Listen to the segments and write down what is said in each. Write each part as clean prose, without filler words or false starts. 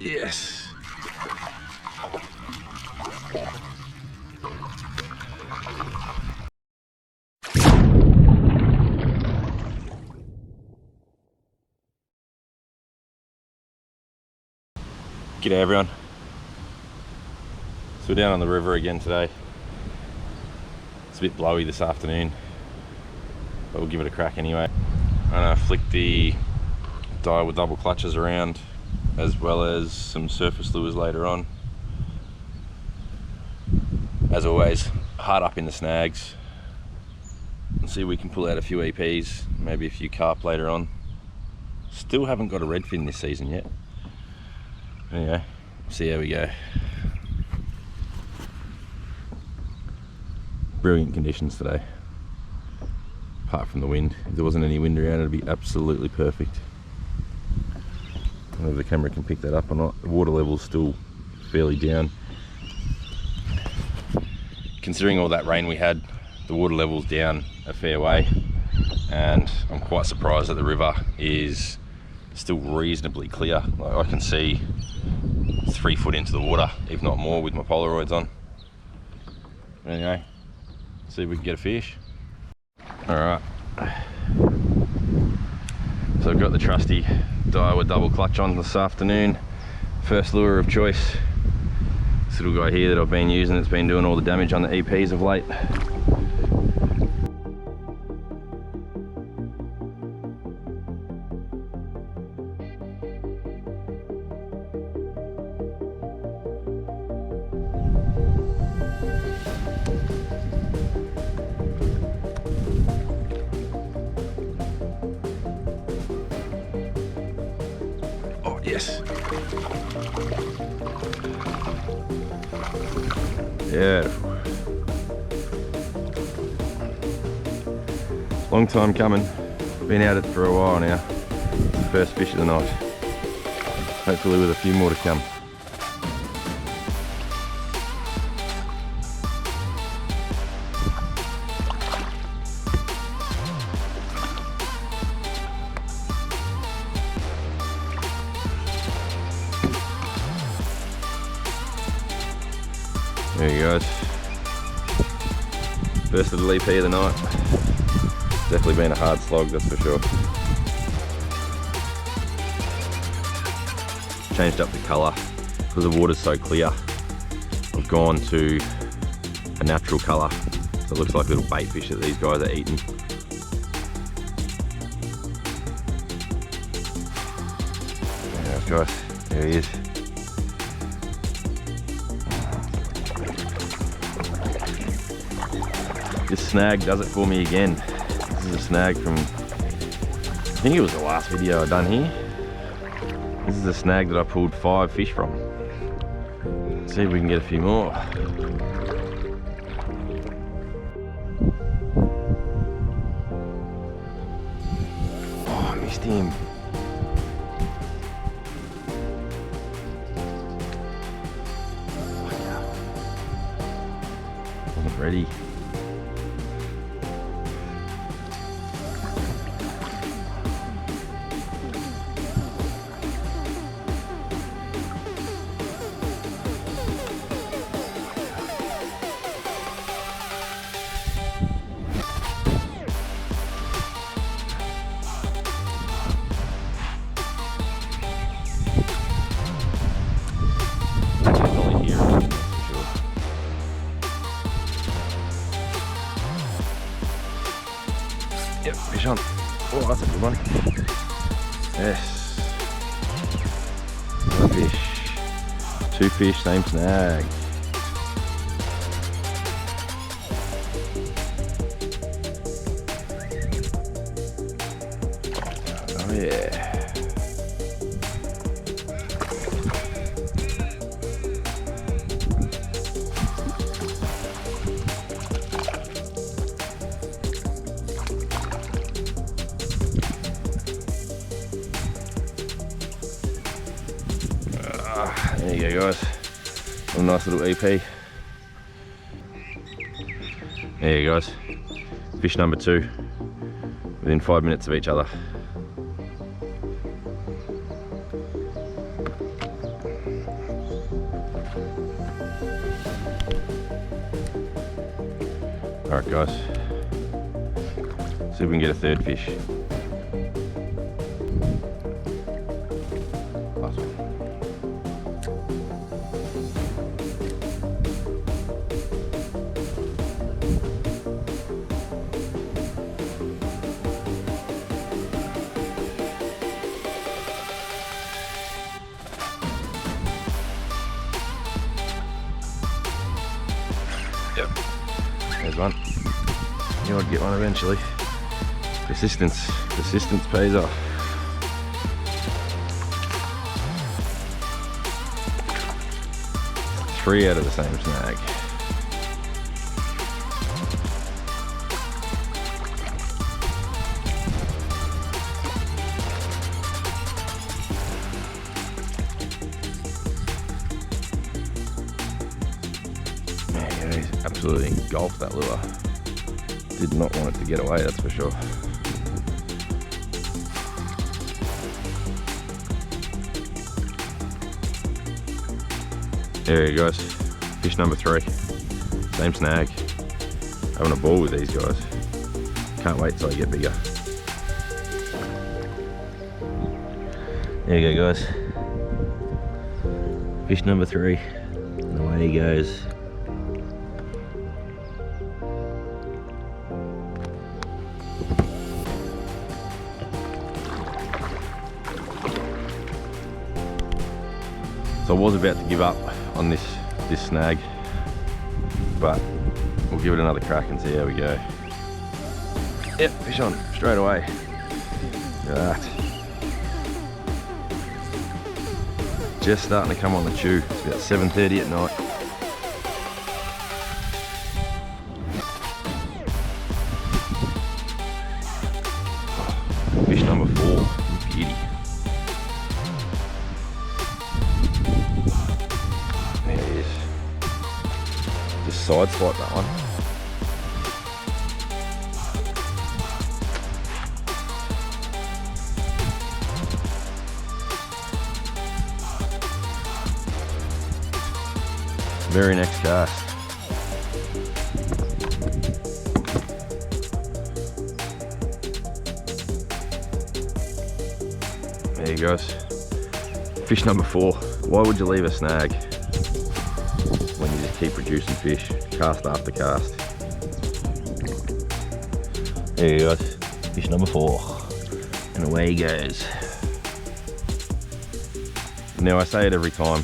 Yes. G'day everyone. So we're down on the river again today. It's a bit blowy this afternoon, but we'll give it a crack anyway. I'm gonna flick the Daiwa double clutches around, as well as some surface lures later on. As always, hard up in the snags and see if we can pull out a few EPs, maybe a few carp later on. Still haven't got a redfin this season yet. Anyway, see how we go. Brilliant conditions today, apart from the wind. If there wasn't any wind around, it'd be absolutely perfect. I don't know if the camera can pick that up or not. The water level's still fairly down. Considering all that rain we had, the water level's down a fair way, and I'm quite surprised that the river is still reasonably clear. Like, I can see 3 foot into the water, if not more, with my Polaroids on. Anyway, see if we can get a fish. Alright, so I've got the trusty Daiwa double clutch on this afternoon. First lure of choice. This little guy here that I've been using, that's been doing all the damage on the EPs of late. Yes. Yeah. Long time coming. Been at it for a while now. First fish of the night. Hopefully with a few more to come. There you guys. First little EP of the night. Definitely been a hard slog, that's for sure. Changed up the colour because the water's so clear. I've gone to a natural colour, so it looks like little bait fish that these guys are eating. There guys, there he is. This snag does it for me again. This is a snag from, I think it was the last video I done here. This is a snag that I pulled 5 fish from. Let's see if we can get a few more. Oh, I missed him. Wasn't ready. Yep, fish on. Oh, that's a good one. Yes. Another fish. 2 fish, same snag. Oh yeah. There you go guys, a nice little EP. There you go guys, fish number 2, within 5 minutes of each other. Alright guys, see if we can get a third fish. Last one. Yep, there's one. You ought to get one eventually. Persistence pays off. Three out of the same snag. Man, he's absolutely engulfed that lure. Did not want it to get away, that's for sure. There he goes, fish number 3, same snag. Having a ball with these guys. Can't wait till I get bigger. There you go guys, fish number 3, and away he goes. So I was about to give up on this snag, but we'll give it another crack and see how we go. Yep, fish on straight away. Look at that. Just starting to come on the chew. It's about 7:30 at night. Fish number 4, beauty. Side spot that one. Very next cast. There he goes. Fish number 4. Why would you leave a snag when you just keep producing fish, cast after cast? There he goes, fish number 4, and away he goes. Now I say it every time,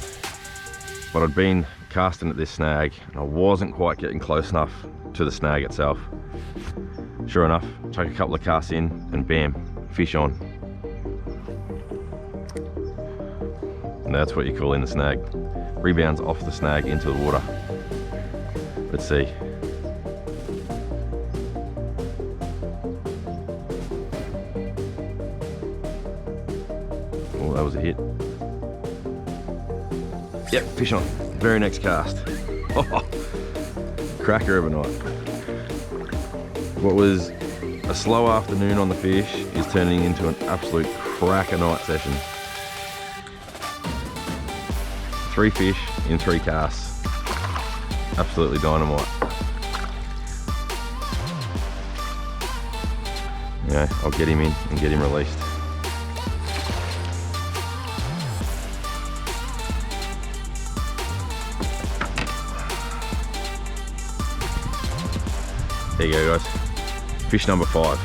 but I'd been casting at this snag and I wasn't quite getting close enough to the snag itself. Sure enough, take a couple of casts in and bam, fish on. And that's what you call in the snag. Rebounds off the snag into the water. Let's see. Oh, that was a hit. Yep, fish on. Very next cast. Oh, cracker of a night. What was a slow afternoon on the fish is turning into an absolute cracker night session. 3 fish in 3 casts. Absolutely dynamite. Yeah, I'll get him in and get him released. There you go guys, fish number 5.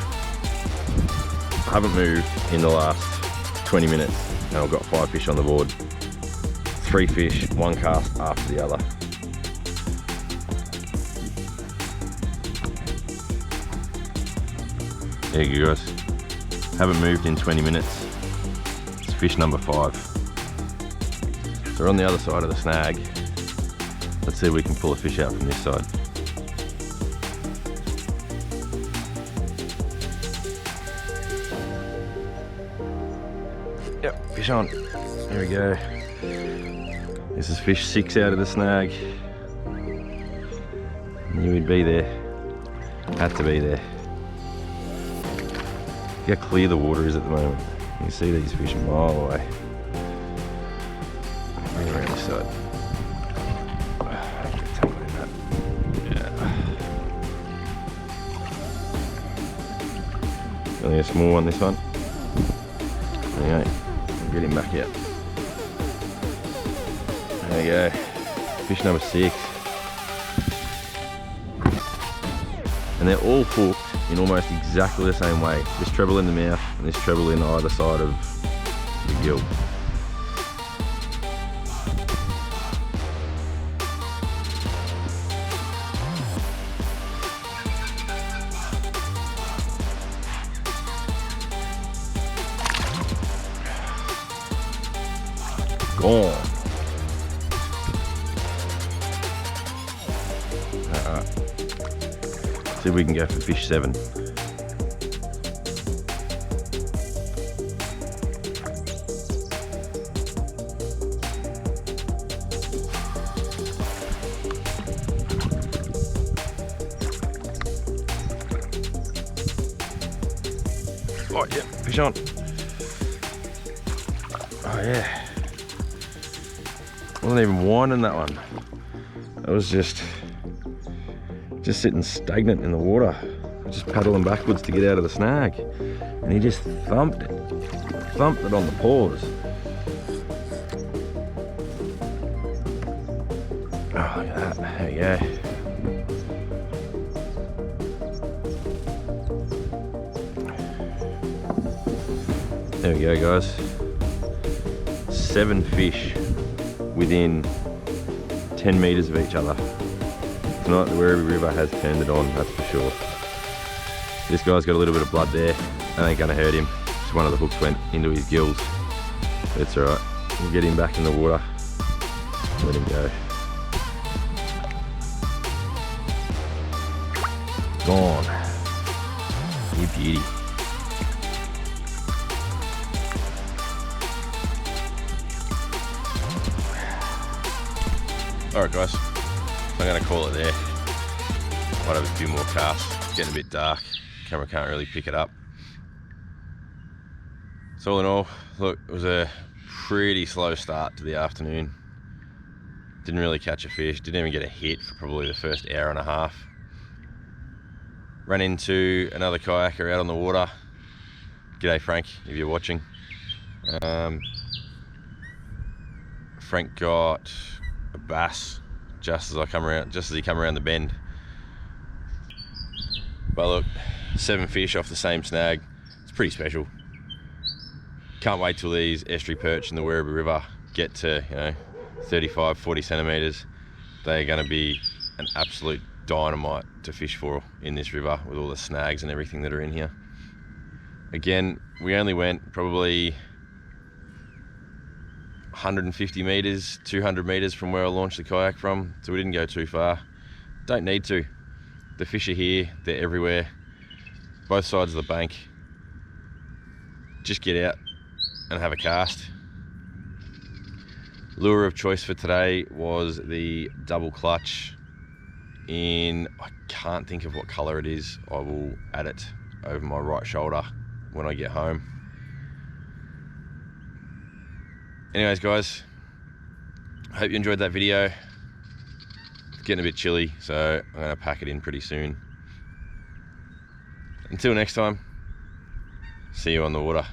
I haven't moved in the last 20 minutes and I've got 5 fish on the board. 3 fish, 1 cast after the other. There you go guys, haven't moved in 20 minutes. It's fish number 5. So we're on the other side of the snag. Let's see if we can pull a fish out from this side. Yep, fish on. There we go. This is fish 6 out of the snag. Knew he'd be there. Had to be there. Look how clear the water is at the moment. You can see these fish a mile away. Bring it around this side. Yeah. Only a small one, this one. Anyway, we'll get him back out. There you go. Fish number 6. And they're all hooked in almost exactly the same way. This treble in the mouth and this treble in either side of the gill. Gone. Alright. See if we can go for fish 7. Oh yeah, fish on. Oh yeah. Wasn't even whining, that one. It was just sitting stagnant in the water. Just paddling backwards to get out of the snag. And he just thumped it on the paws. Oh, look at that, there you go. There we go, guys. 7 fish within 10 metres of each other. Tonight the Werribee River has turned it on, that's for sure. This guy's got a little bit of blood there. That ain't gonna hurt him. Just one of the hooks went into his gills. But it's alright. We'll get him back in the water. Let him go. Gone. You beauty. Alright guys, I'm going to call it there. Might have a few more casts. It's getting a bit dark. Camera can't really pick it up. So all in all, look, it was a pretty slow start to the afternoon. Didn't really catch a fish. Didn't even get a hit for probably the first hour and a half. Ran into another kayaker out on the water. G'day Frank, if you're watching. Frank got a bass just as he come around the bend. But look, 7 fish off the same snag. It's pretty special. Can't wait till these estuary perch in the Werribee River get to, you know, 35, 40 centimetres. They're going to be an absolute dynamite to fish for in this river with all the snags and everything that are in here. Again, we only went probably 150 metres, 200 metres from where I launched the kayak from, so we didn't go too far. Don't need to. The fish are here, they're everywhere, both sides of the bank. Just get out and have a cast. Lure of choice for today was the double clutch in, I can't think of what colour it is. I will add it over my right shoulder when I get home. Anyways guys, I hope you enjoyed that video. It's getting a bit chilly, so I'm going to pack it in pretty soon. Until next time, see you on the water.